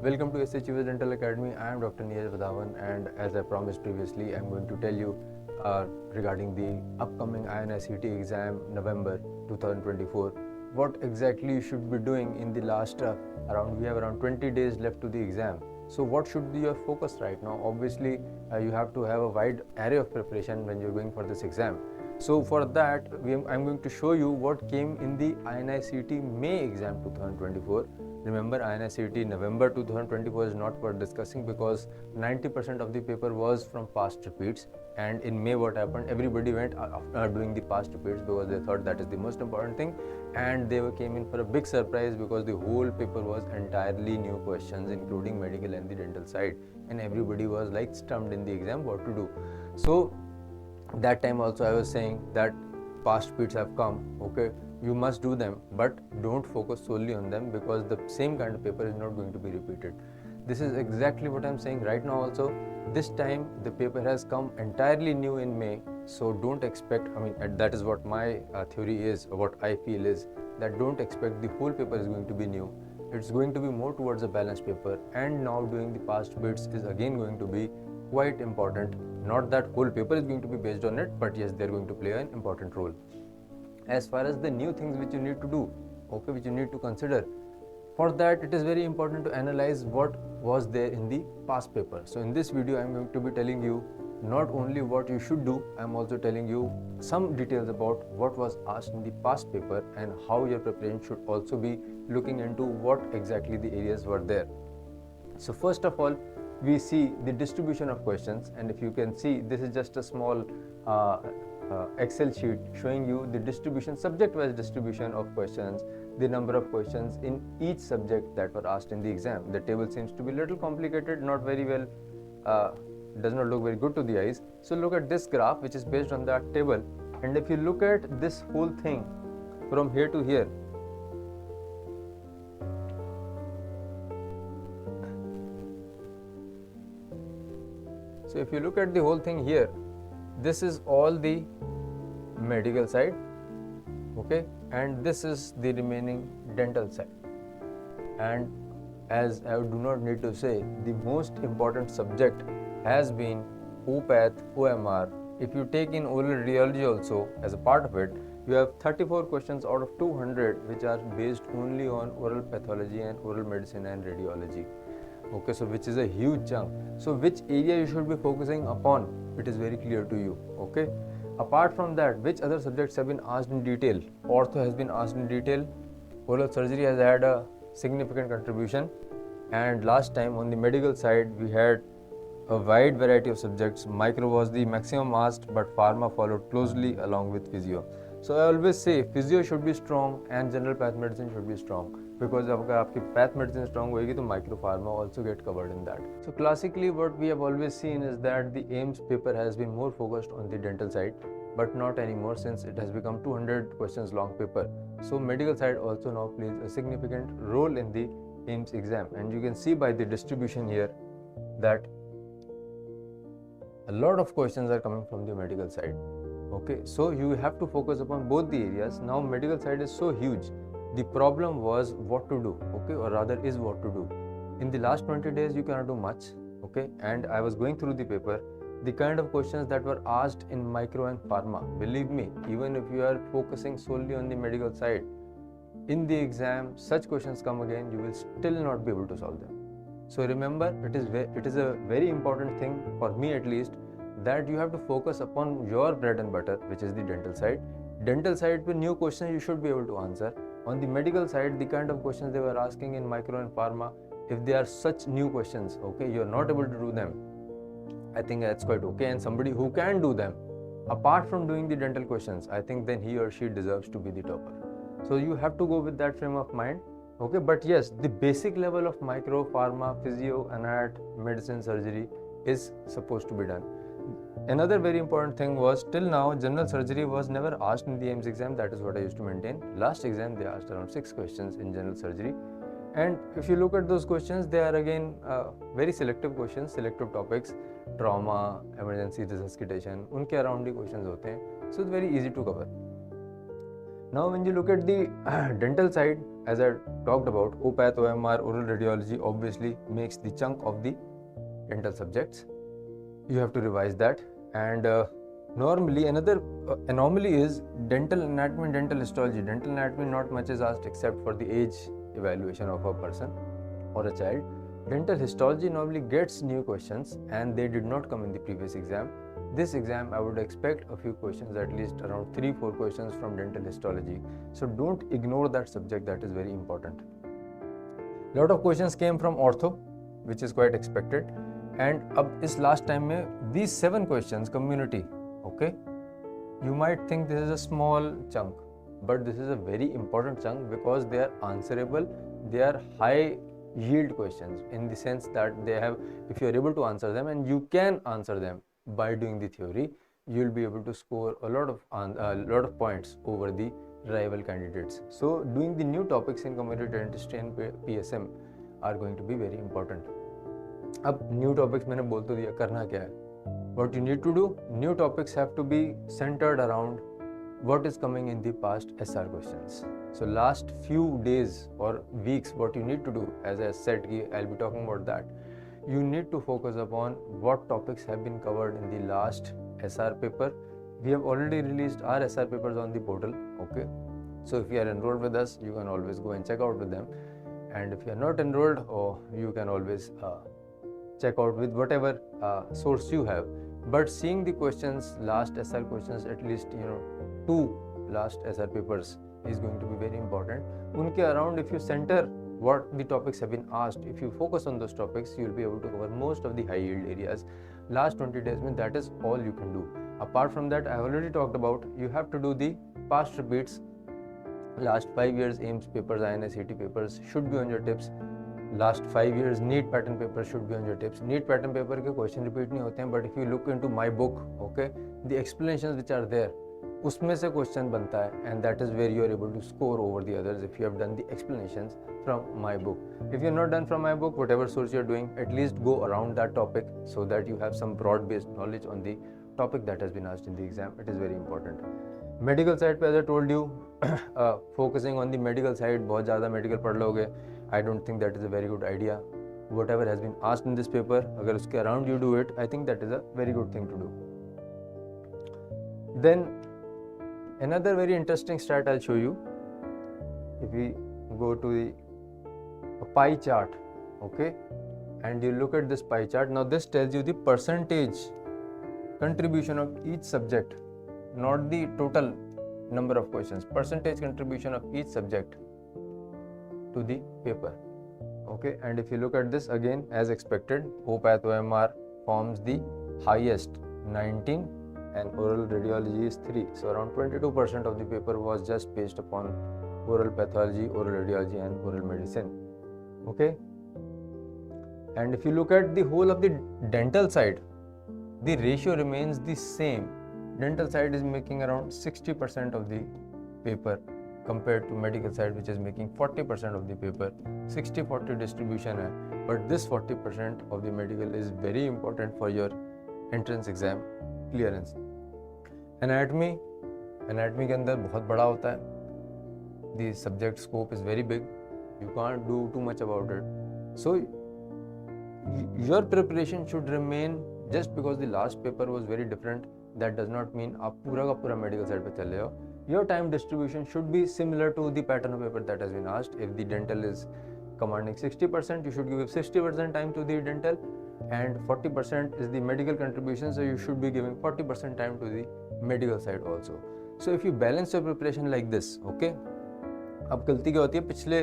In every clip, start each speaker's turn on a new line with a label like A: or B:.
A: Welcome to SHUS Dental Academy. I am Dr. Neeraj Wadhawan, and as I promised previously, I am going to tell you regarding the upcoming INICET exam November 2024. What exactly you should be doing in the last we have around 20 days left to the exam. So what should be your focus right now? Obviously, you have to have a wide array of preparation when you're going for this exam. So for that, I'm going to show you what came in the INICET May exam 2024. Remember, INICET November 2024 is not worth discussing because 90% of the paper was from past repeats, and in May what happened, everybody went doing the past repeats because they thought that is the most important thing, and they came in for a big surprise because the whole paper was entirely new questions including medical and the dental side, and everybody was like stumped in the exam what to do. So that time also I was saying that past repeats have come, okay, you must do them, but don't focus solely on them because the same kind of paper is not going to be repeated. This is exactly what I'm saying right now also. This time the paper has come entirely new in May, so don't expect, that is what my theory is, what I feel is that don't expect the whole paper is going to be new. It's going to be more towards a balanced paper, and now doing the past bits is again going to be quite important. Not that whole paper is going to be based on it, but yes, they're going to play an important role. As far as the new things which you need to do, okay, which you need to consider, for that it is very important to analyze what was there in the past paper. So in this video I'm going to be telling you not only what you should do, I'm also telling you some details about what was asked in the past paper and how your preparation should also be looking into what exactly the areas were there. So first of all, we see the distribution of questions, and if you can see, this is just a small Excel sheet showing you the distribution, subject-wise distribution of questions, the number of questions in each subject that were asked in the exam. The table seems to be a little complicated, not very well, does not look very good to the eyes. So look at this graph which is based on that table, and if you look at this whole thing from here to here, so if you look at the whole thing here, this is all the medical side, okay, and this is the remaining dental side. And as I do not need to say, the most important subject has been OPATH, OMR. If you take in oral radiology also as a part of it, you have 34 questions out of 200 which are based only on oral pathology and oral medicine and radiology. Okay, so which is a huge chunk. So which area you should be focusing upon, it is very clear to you. Okay, apart from that, which other subjects have been asked in detail? Ortho has been asked in detail, oral surgery has had a significant contribution, and last time on the medical side we had a wide variety of subjects. Micro was the maximum asked, but pharma followed closely along with physio. So I always say physio should be strong and general path medicine should be strong, because if your path medicine is strong, then micro pharma also get covered in that. So classically what we have always seen is that the AIMS paper has been more focused on the dental side, but not anymore since it has become 200 questions long paper. So medical side also now plays a significant role in the AIMS exam, and you can see by the distribution here that a lot of questions are coming from the medical side. Okay, so you have to focus upon both the areas. Now medical side is so huge. The problem was what to do, okay, or rather is what to do. In the last 20 days you cannot do much, okay, and I was going through the paper, the kind of questions that were asked in micro and pharma, believe me, even if you are focusing solely on the medical side, in the exam such questions come again, you will still not be able to solve them. So remember, it is a very important thing for me at least, that you have to focus upon your bread and butter, which is the dental side. Dental side with new questions you should be able to answer. On the medical side, the kind of questions they were asking in micro and pharma, if they are such new questions, okay, you are not able to do them, I think that's quite okay. And somebody who can do them, apart from doing the dental questions, I think then he or she deserves to be the topper. So you have to go with that frame of mind, okay. But yes, the basic level of micro, pharma, physio, anat, medicine, surgery is supposed to be done. Another very important thing was, till now general surgery was never asked in the AIMS exam. That is what I used to maintain. Last exam they asked around 6 questions in general surgery, and if you look at those questions, they are again very selective questions, selective topics, trauma, emergency resuscitation, unke around the questions hote hain. So it's very easy to cover. Now when you look at the dental side, as I talked about, OPATH, OMR, oral radiology obviously makes the chunk of the dental subjects. You have to revise that. And normally another anomaly is dental anatomy and dental histology. Dental anatomy, not much is asked except for the age evaluation of a person or a child. Dental histology normally gets new questions, and they did not come in the previous exam. This exam I would expect a few questions, at least around 3-4 questions from dental histology. So don't ignore that subject, that is very important. Lot of questions came from ortho, which is quite expected. And अब इस last time में these 7 questions community, okay, you might think this is a small chunk, but this is a very important chunk because they are answerable. They are high yield questions in the sense that they have, if you are able to answer them, and you can answer them by doing the theory, you will be able to score a lot of points over the rival candidates. So doing the new topics in community dentistry and PSM are going to be very important. अब new topics मैंने बोल तो दिया, करना क्या है? What you need to do, new topics have to be centered around what is coming in the past SR questions. So last few days or weeks, what you need to do, as I said, I'll be talking about that. You need to focus upon what topics have been covered in the last SR paper. We have already released our SR papers on the portal, okay? So if you are enrolled with us, you can always go and check out with them. And if you are not enrolled, you can always check out with whatever source you have. But seeing the questions, last SR questions, at least 2 last SR papers is going to be very important. Unke around, if you center what the topics have been asked, if you focus on those topics, you will be able to cover most of the high yield areas. Last 20 days, that is all you can do. Apart from that, I already talked about, you have to do the past repeats. Last 5 years AIMS papers, INICET papers should be on your tips. Last 5 years NEET pattern paper should be on your tips. NEET pattern paper के question repeat नहीं होते हैं, but if you look into my book, okay, the explanations which are there, उसमें से question बनता है, and that is where you are able to score over the others if you have done the explanations from my book. If you are not done from my book, whatever source you are doing, at least go around that topic so that you have some broad-based knowledge on the topic that has been asked in the exam. It is very important. Medical side पे, as I told you, focusing on the medical side, बहुत ज़्यादा medical पढ़ लोगे, I don't think that is a very good idea. Whatever has been asked in this paper, अगर उसके around you do it, I think that is a very good thing to do. Then another very interesting stat I'll show you. If we go to the pie chart, okay, and you look at this pie chart, now this tells you the percentage contribution of each subject, not the total number of questions, percentage contribution of each subject to the paper, okay. And if you look at this again, as expected, OPATH OMR forms the highest, 19, and oral radiology is 3. So around 22% of the paper was just based upon oral pathology, oral radiology, and oral medicine, okay. And if you look at the whole of the dental side, the ratio remains the same. Dental side is making around 60% of the paper compared to medical side, which is making 40% of the paper. 60-40 distribution hai, but this 40% of the medical is very important for your entrance exam clearance. Anatomy के अंदर बहुत बड़ा होता है. The subject scope is very big. You can't do too much about it. So your preparation should remain, just because the last paper was very different, that does not mean आप पूरा का पूरा medical side पे चले जाओ. Your time distribution should be similar to the pattern of paper that has been asked. If the dental is commanding 60%, you should give 60% time to the dental, and 40% is the medical contribution, so you should be giving 40% time to the medical side also. So if you balance your preparation like this, okay. अब गलती क्या होती है, पिछले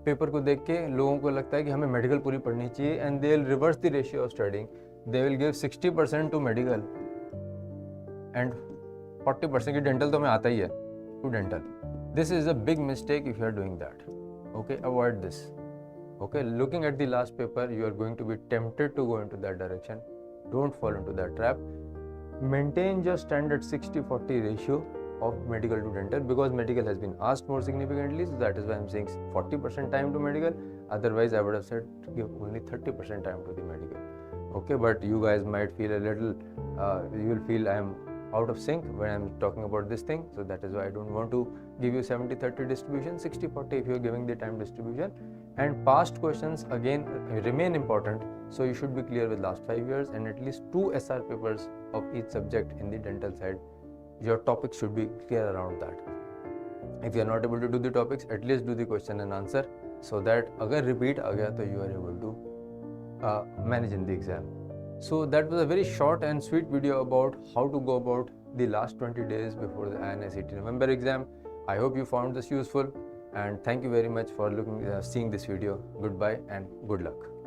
A: paper को देख के लोगों को लगता है कि हमें मेडिकल पूरी पढ़नी चाहिए, and they will reverse the ratio of studying. They will give 60% to medical and 40% की dental तो हमें आता ही है to dental. This is a big mistake if you are doing that. Okay, avoid this. Okay, looking at the last paper, you are going to be tempted to go into that direction. Don't fall into that trap. Maintain your standard 60-40 ratio of medical to dental, because medical has been asked more significantly, so that is why I am saying 40% time to medical. Otherwise, I would have said give only 30% time to the medical. Okay, but you guys might feel a little, you will feel I am out of sync when I'm talking about this thing. So that is why I don't want to give you 70-30 distribution, 60-40 if you're giving the time distribution. And past questions again remain important, so you should be clear with last 5 years and at least 2 SR papers of each subject in the dental side. Your topics should be clear around that. If you are not able to do the topics, at least do the question and answer, so that agar repeat aa gaya to you are able to manage in the exam. So that was a very short and sweet video about how to go about the last 20 days before the INICET November exam. I hope you found this useful, and thank you very much for seeing this video. Goodbye and good luck.